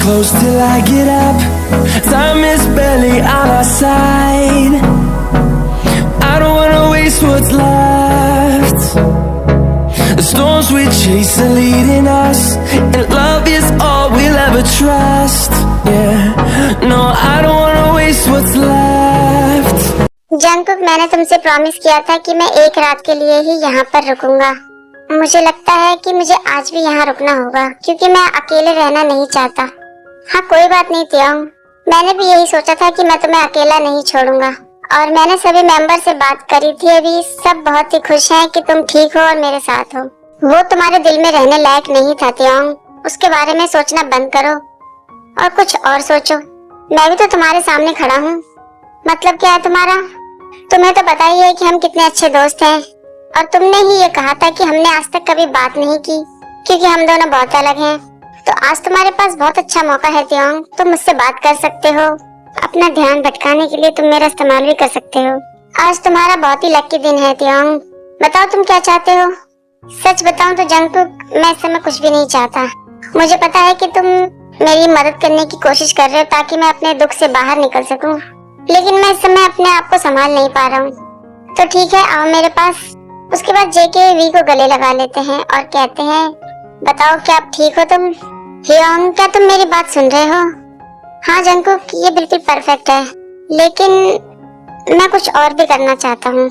close till I get up. Time is barely on our side. I don't wanna waste what's left. The storms we chase are leading us, and love is all we'll ever trust. Yeah, no, I don't wanna waste what's left. Jungkook, मैंने तुमसे promise किया था कि मैं एक रात के लिए ही यहाँ पर रुकूंगा। मुझे लगता है कि मुझे आज भी यहाँ रुकना होगा, क्योंकि मैं अकेले रहना नहीं चाहता। हाँ, कोई बात नहीं तियांग, मैंने भी यही सोचा था कि मैं तुम्हें अकेला नहीं छोड़ूंगा, और मैंने सभी मेंबर से बात करी थी। अभी सब बहुत ही खुश हैं कि तुम ठीक हो और मेरे साथ हो। वो तुम्हारे दिल में रहने लायक नहीं था तियांग, उसके बारे में सोचना बंद करो और कुछ और सोचो। मैं भी तो तुम्हारे सामने खड़ा हूँ। मतलब क्या है तुम्हारा? तुम्हें तो पता ही है कि हम कितने अच्छे दोस्त हैं, और तुमने ही ये कहा था कि हमने आज तक कभी बात नहीं की क्योंकि हम दोनों बहुत अलग हैं। तो आज तुम्हारे पास बहुत अच्छा मौका है तियांग, तुम मुझसे बात कर सकते हो। अपना ध्यान भटकाने के लिए तुम मेरा इस्तेमाल भी कर सकते हो। आज तुम्हारा बहुत ही लकी दिन है तियांग। बताओ तुम क्या चाहते हो? सच बताऊं तो जंगकुक, मैं इस समय कुछ भी नहीं चाहता। मुझे पता है कि तुम मेरी मदद करने की कोशिश कर रहे हो ताकि मैं अपने दुख से बाहर निकल सकूं, लेकिन मैं इस समय अपने आप को संभाल नहीं पा रहा हूँ। तो ठीक है, आओ मेरे पास। उसके बाद जेके वी को गले लगा लेते हैं और कहते हैं, बताओ क्या आप ठीक हो तुम? हियोंग, क्या तुम मेरी बात सुन रहे हो? हाँ जंगकुक, ये बिल्कुल परफेक्ट है, लेकिन मैं कुछ और भी करना चाहता हूँ।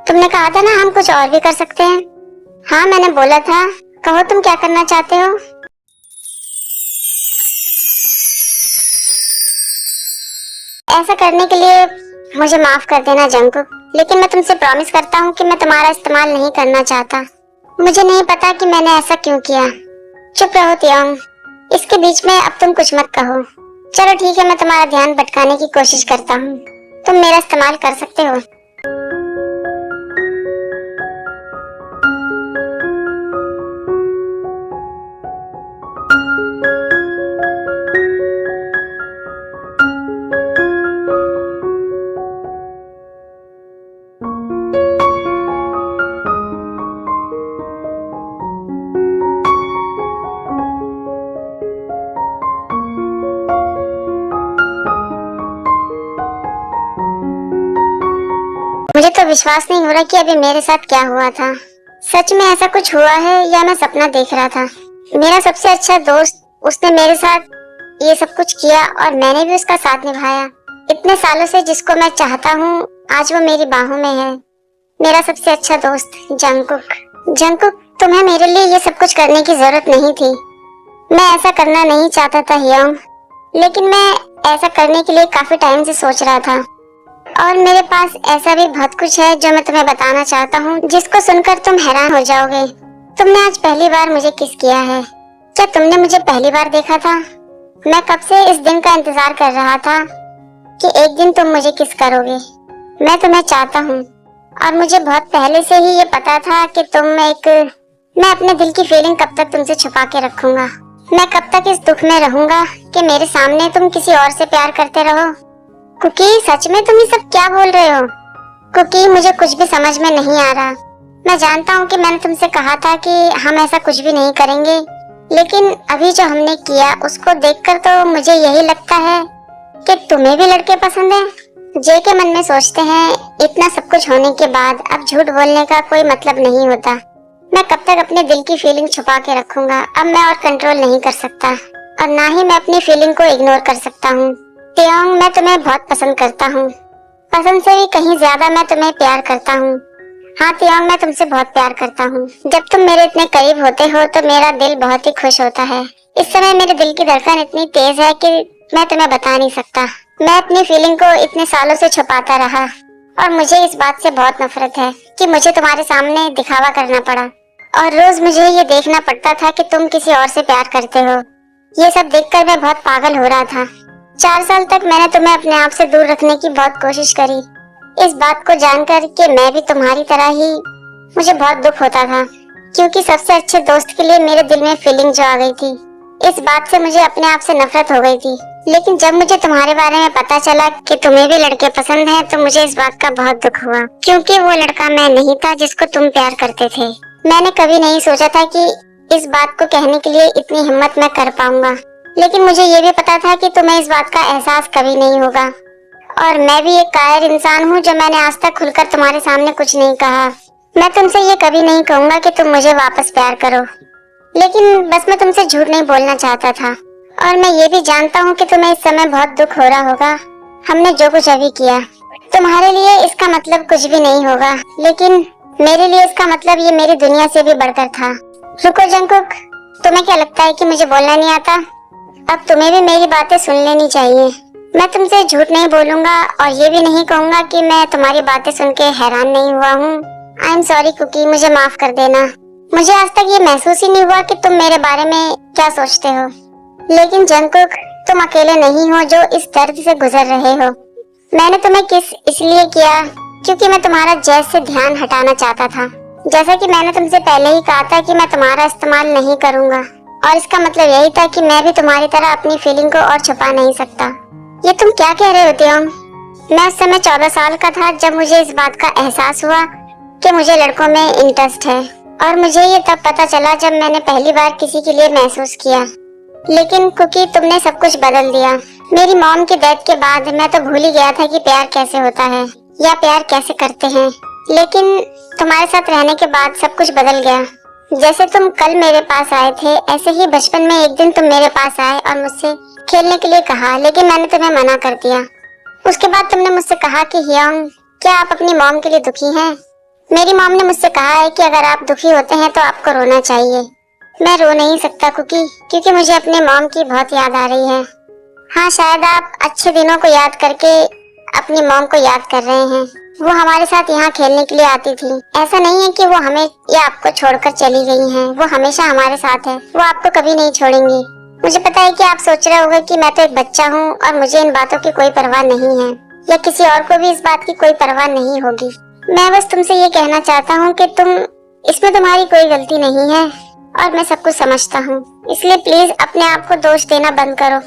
तुमने कहा था ना हम कुछ और भी कर सकते हैं। हाँ, मैंने बोला था। कहो तुम क्या करना चाहते हो? ऐसा करने के लिए मुझे माफ कर देना जंगकुक, लेकिन मैं तुमसे प्रॉमिस करता हूँ कि मैं तुम्हारा इस्तेमाल नहीं करना चाहता। मुझे नहीं पता कि मैंने ऐसा क्यों किया। चुप रहो तियांग, इसके बीच में अब तुम कुछ मत कहो। चलो ठीक है, मैं तुम्हारा ध्यान भटकाने की कोशिश करता हूँ। तुम मेरा इस्तेमाल कर सकते हो। मुझे तो विश्वास नहीं हो रहा कि अभी मेरे साथ क्या हुआ था। सच में ऐसा कुछ हुआ है या मैं सपना देख रहा था? मेरा सबसे अच्छा दोस्त, उसने मेरे साथ ये सब कुछ किया और मैंने भी उसका साथ निभाया। इतने सालों से जिसको मैं चाहता हूँ, आज वो मेरी बाहों में है। मेरा सबसे अच्छा दोस्त जंगकुक। जंगकुक, तुम्हें मेरे लिए ये सब कुछ करने की जरूरत नहीं थी। मैं ऐसा करना नहीं चाहता था हियोंग, लेकिन मैं ऐसा करने के लिए काफी टाइम से सोच रहा था, और मेरे पास ऐसा भी बहुत कुछ है जो मैं तुम्हें बताना चाहता हूँ, जिसको सुनकर तुम हैरान हो जाओगे। तुमने आज पहली बार मुझे किस किया है। क्या तुमने मुझे पहली बार देखा था? मैं कब से इस दिन का इंतजार कर रहा था कि एक दिन तुम मुझे किस करोगे। मैं तुम्हें चाहता हूँ, और मुझे बहुत पहले से ही ये पता था कि मैं अपने दिल की फीलिंग कब तक तुमसे छुपा के रखूंगा। मैं कब तक इस दुख में रहूंगा कि मेरे सामने तुम किसी और से प्यार करते रहो। कुकी, सच में तुम ये सब क्या बोल रहे हो? कुकी, मुझे कुछ भी समझ में नहीं आ रहा। मैं जानता हूँ कि मैंने तुमसे कहा था कि हम ऐसा कुछ भी नहीं करेंगे, लेकिन अभी जो हमने किया उसको देखकर तो मुझे यही लगता है कि तुम्हें भी लड़के पसंद हैं। जे के मन में सोचते हैं, इतना सब कुछ होने के बाद अब झूठ बोलने का कोई मतलब नहीं होता। मैं कब तक अपने दिल की फीलिंग छुपा के रखूंगा? अब मैं और कंट्रोल नहीं कर सकता, और ना ही मैं अपनी फीलिंग को इग्नोर कर सकता हूँ। तियांग, मैं तुम्हें बहुत पसंद करता हूँ। पसंद से भी कहीं ज्यादा मैं तुम्हें प्यार करता हूँ। हाँ तियांग, मैं तुमसे बहुत प्यार करता हूँ। जब तुम मेरे इतने करीब होते हो तो मेरा दिल बहुत ही खुश होता है। इस समय मेरे दिल की धड़कन इतनी तेज है कि मैं तुम्हें बता नहीं सकता। मैं अपनी फीलिंग को इतने सालों से छुपाता रहा, और मुझे इस बात से बहुत नफरत है कि मुझे तुम्हारे सामने दिखावा करना पड़ा, और रोज मुझे ये देखना पड़ता था कि तुम किसी और से प्यार करते हो। ये सब देखकर मैं बहुत पागल हो रहा था। 4 साल तक मैंने तुम्हें अपने आप से दूर रखने की बहुत कोशिश करी। इस बात को जानकर कि मैं भी तुम्हारी तरह ही, मुझे बहुत दुख होता था, क्योंकि सबसे अच्छे दोस्त के लिए मेरे दिल में फीलिंग जो आ गई थी, इस बात से मुझे अपने आप से नफरत हो गई थी। लेकिन जब मुझे तुम्हारे बारे में पता चला कि तुम्हें भी लड़के पसंद हैं, तो मुझे इस बात का बहुत दुख हुआ, क्योंकि वो लड़का मैं नहीं था जिसको तुम प्यार करते थे। मैंने कभी नहीं सोचा था कि इस बात को कहने के लिए इतनी हिम्मत मैं कर पाऊंगा। लेकिन मुझे ये भी पता था कि तुम्हें इस बात का एहसास कभी नहीं होगा। और मैं भी एक कायर इंसान हूँ जो मैंने आज तक खुलकर तुम्हारे सामने कुछ नहीं कहा। मैं तुमसे ये कभी नहीं कहूँगा कि तुम मुझे वापस प्यार करो, लेकिन बस मैं तुमसे झूठ नहीं बोलना चाहता था। और मैं ये भी जानता हूँ कि तुम्हें इस समय बहुत दुख हो रहा होगा हमने जो कुछ अभी किया। तुम्हारे लिए इसका मतलब कुछ भी नहीं होगा, लेकिन मेरे लिए इसका मतलब ये मेरी दुनिया से भी बढ़कर था। रुको जंगकुक, तुम्हें क्या लगता है कि मुझे बोलना नहीं आता? अब तुम्हें भी मेरी बातें सुन लेनी चाहिए। मैं तुमसे झूठ नहीं बोलूंगा और ये भी नहीं कहूंगा कि मैं तुम्हारी बातें सुन के हैरान नहीं हुआ हूँ। आई एम सॉरी कुकी, मुझे माफ कर देना। मुझे आज तक ये महसूस ही नहीं हुआ कि तुम मेरे बारे में क्या सोचते हो। लेकिन जंगकुक, तुम अकेले नहीं हो जो इस दर्द से गुजर रहे हो। मैंने तुम्हें किस इसलिए किया क्योंकि मैं तुम्हारा जैज से ध्यान हटाना चाहता था। जैसा कि मैंने तुमसे पहले ही कहा था कि मैं तुम्हारा इस्तेमाल नहीं करूंगा, और इसका मतलब यही था कि मैं भी तुम्हारी तरह अपनी फीलिंग को और छुपा नहीं सकता। ये तुम क्या कह रहे होते हो? मैं उस समय 14 साल का था जब मुझे इस बात का एहसास हुआ कि मुझे लड़कों में इंटरेस्ट है, और मुझे ये तब पता चला जब मैंने पहली बार किसी के लिए महसूस किया। लेकिन कुकी, तुमने सब कुछ बदल दिया। मेरी मॉम की डेथ के बाद मैं तो भूल ही गया था कि प्यार कैसे होता है या प्यार कैसे करते हैं। लेकिन तुम्हारे साथ रहने के बाद सब कुछ बदल गया। जैसे तुम कल मेरे पास आए थे, ऐसे ही बचपन में एक दिन तुम मेरे पास आए और मुझसे खेलने के लिए कहा, लेकिन मैंने तुम्हें मना कर दिया। उसके बाद तुमने मुझसे कहा कि हियोंग, क्या आप अपनी मॉम के लिए दुखी हैं? मेरी मॉम ने मुझसे कहा है कि अगर आप दुखी होते हैं तो आपको रोना चाहिए। मैं रो नहीं सकता कुकी, क्योंकि मुझे अपने मॉम की बहुत याद आ रही है। हाँ, शायद आप अच्छे दिनों को याद करके अपनी मॉम को याद कर रहे हैं। वो हमारे साथ यहाँ खेलने के लिए आती थी। ऐसा नहीं है कि वो हमें या आपको छोड़कर चली गई हैं। वो हमेशा हमारे साथ है। वो आपको कभी नहीं छोड़ेंगी। मुझे पता है कि आप सोच रहे होंगे कि मैं तो एक बच्चा हूँ और मुझे इन बातों की कोई परवाह नहीं है, या किसी और को भी इस बात की कोई परवाह नहीं होगी। मैं बस तुमसे ये कहना चाहता हूँ कि इसमें तुम्हारी कोई गलती नहीं है और मैं सब कुछ समझता हूँ। इसलिए प्लीज अपने आप को दोष देना बंद करो।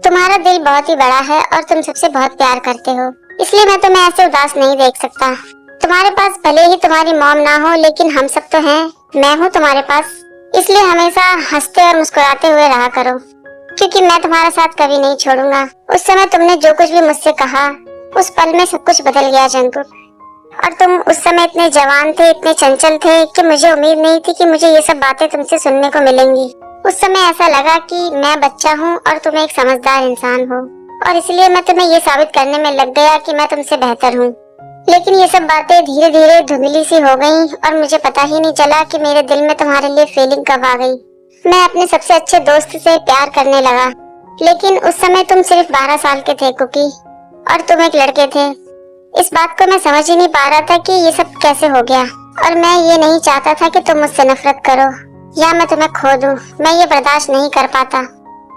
तुम्हारा दिल बहुत ही बड़ा है और तुम सबसे बहुत प्यार करते हो, इसलिए मैं तुम्हें ऐसे उदास नहीं देख सकता। तुम्हारे पास भले ही तुम्हारी मॉम ना हो, लेकिन हम सब तो हैं। मैं हूँ तुम्हारे पास, इसलिए हमेशा हंसते और मुस्कुराते हुए रहा करो, क्योंकि मैं तुम्हारा साथ कभी नहीं छोड़ूंगा। उस समय तुमने जो कुछ भी मुझसे कहा, उस पल में सब कुछ बदल गया जंगकुक। और तुम उस समय इतने जवान थे, इतने चंचल थे कि मुझे उम्मीद नहीं थी कि मुझे ये सब बातें तुमसे सुनने को मिलेंगी। उस समय ऐसा लगा कि मैं बच्चा हूँ और तुम एक समझदार इंसान हो, और इसलिए मैं तुम्हें ये साबित करने में लग गया कि मैं तुमसे बेहतर हूँ। लेकिन ये सब बातें धीरे धीरे धुंधली सी हो गईं और मुझे पता ही नहीं चला कि मेरे दिल में तुम्हारे लिए फीलिंग कब आ गई। मैं अपने सबसे अच्छे दोस्त से प्यार करने लगा, लेकिन उस समय तुम सिर्फ 12 साल के थे कुकी, और तुम एक लड़के थे। इस बात को मैं समझ ही नहीं पा रहा था कि ये सब कैसे हो गया, और मैं ये नहीं चाहता था कि तुम मुझसे नफरत करो या मैं तुम्हें खो दूं। मैं ये बर्दाश्त नहीं कर पाता,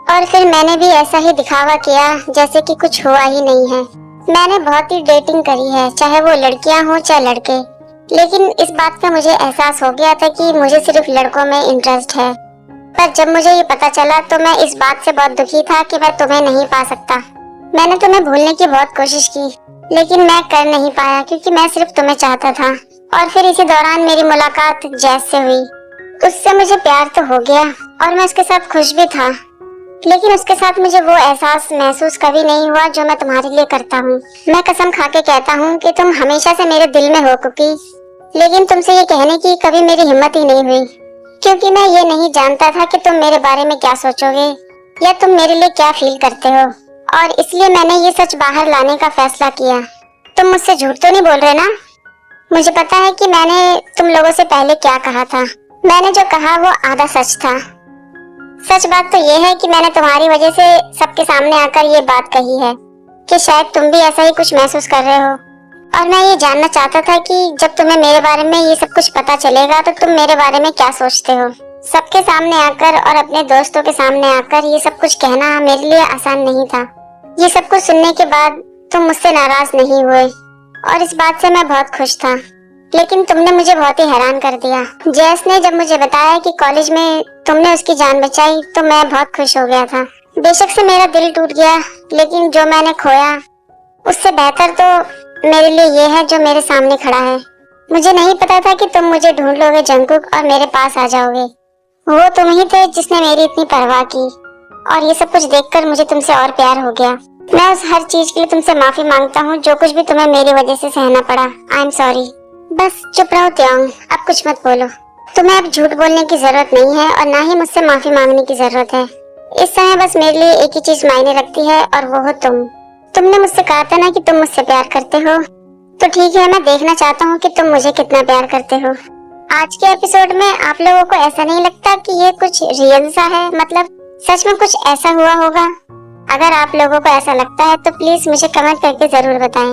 और फिर मैंने भी ऐसा ही दिखावा किया जैसे कि कुछ हुआ ही नहीं है। मैंने बहुत ही डेटिंग करी है, चाहे वो लड़कियां हो चाहे लड़के, लेकिन इस बात का मुझे एहसास हो गया था कि मुझे सिर्फ लड़कों में इंटरेस्ट है। पर जब मुझे ये पता चला तो मैं इस बात से बहुत दुखी था कि मैं तुम्हें नहीं पा सकता। मैंने तुम्हें भूलने की बहुत कोशिश की, लेकिन मैं कर नहीं पाया क्योंकि मैं सिर्फ तुम्हें चाहता था। और फिर इसी दौरान मेरी मुलाकात जैज से हुई। उससे मुझे प्यार तो हो गया और मैं उसके साथ खुश भी था, लेकिन उसके साथ मुझे वो एहसास महसूस कभी नहीं हुआ जो मैं तुम्हारे लिए करता हूँ। मैं कसम खा के कहता हूँ कि तुम हमेशा से मेरे दिल में हो कुकी, लेकिन तुमसे ये कहने की कभी मेरी हिम्मत ही नहीं हुई, क्योंकि मैं ये नहीं जानता था कि तुम मेरे बारे में क्या सोचोगे या तुम मेरे लिए क्या फील करते हो, और इसलिए मैंने ये सच बाहर लाने का फैसला किया। तुम मुझसे झूठ तो नहीं बोल रहे ना? मुझे पता है कि मैंने तुम लोगों से पहले क्या कहा था। मैंने जो कहा वो आधा सच था। सच बात तो ये है कि मैंने तुम्हारी वजह से सबके सामने आकर ये बात कही है कि शायद तुम भी ऐसा ही कुछ महसूस कर रहे हो, और मैं ये जानना चाहता था कि जब तुम्हें मेरे बारे में ये सब कुछ पता चलेगा तो तुम मेरे बारे में क्या सोचते हो। सबके सामने आकर और अपने दोस्तों के सामने आकर ये सब कुछ कहना मेरे लिए आसान नहीं था। ये सब कुछ सुनने के बाद तुम मुझसे नाराज नहीं हुए, और इस बात से मैं बहुत खुश था, लेकिन तुमने मुझे बहुत ही हैरान कर दिया। जैस ने जब मुझे बताया कि कॉलेज में तुमने उसकी जान बचाई तो मैं बहुत खुश हो गया था। बेशक से मेरा दिल टूट गया, लेकिन जो मैंने खोया उससे बेहतर तो मेरे लिए ये है जो मेरे सामने खड़ा है। मुझे नहीं पता था कि तुम मुझे ढूंढ लोगे जंगकुक और मेरे पास आ जाओगे। वो तुम ही थे जिसने मेरी इतनी परवाह की, और ये सब कुछ देखकर मुझे तुमसे और प्यार हो गया। मैं उस हर चीज के लिए तुमसे माफी मांगता हूँ जो कुछ भी तुम्हें मेरी वजह से सहना पड़ा। I am sorry. बस चुप रहो त्योंग, अब कुछ मत बोलो। तुम्हें अब झूठ बोलने की जरूरत नहीं है और ना ही मुझसे माफी मांगने की जरूरत है। इस समय बस मेरे लिए एक ही चीज मायने रखती है और वो हो तुम। तुमने मुझसे कहा था ना कि तुम मुझसे प्यार करते हो, तो ठीक है, मैं देखना चाहता हूँ कि तुम मुझे कितना प्यार करते हो। आज के एपिसोड में आप लोगों को ऐसा नहीं लगता कि ये कुछ रियल सा है, मतलब सच में कुछ ऐसा हुआ होगा? अगर आप लोगों को ऐसा लगता है तो प्लीज मुझे कमेंट करके जरूर बताएं।